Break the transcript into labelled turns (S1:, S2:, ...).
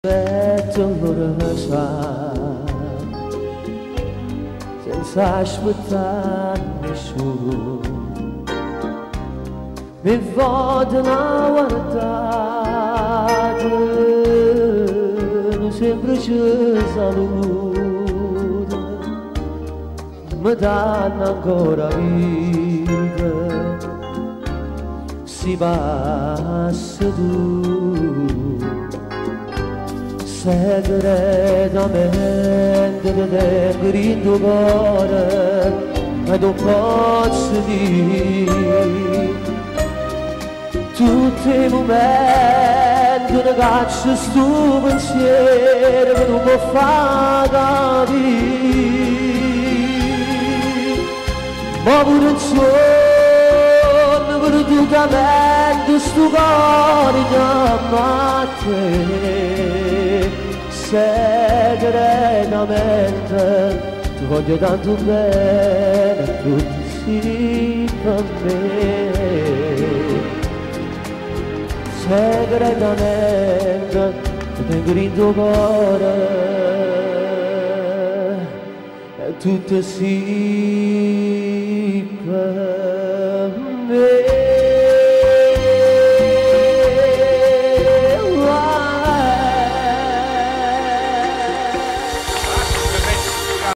S1: L'ora sa, senza aspettare nessuno, mi vado a guardare, sempre ci saluta, mi danno ancora vita, si passa tu. Segretamente ti tengo in tuo cuore e non posso dire tutti i momenti che caccio sto pensiero che non può far capire ma pure un sogno perdutamente sto cuore chiama a te segretamente ti voglio tanto bene tu sì per me segretamente ti tengo in tuo cuore e tutto sì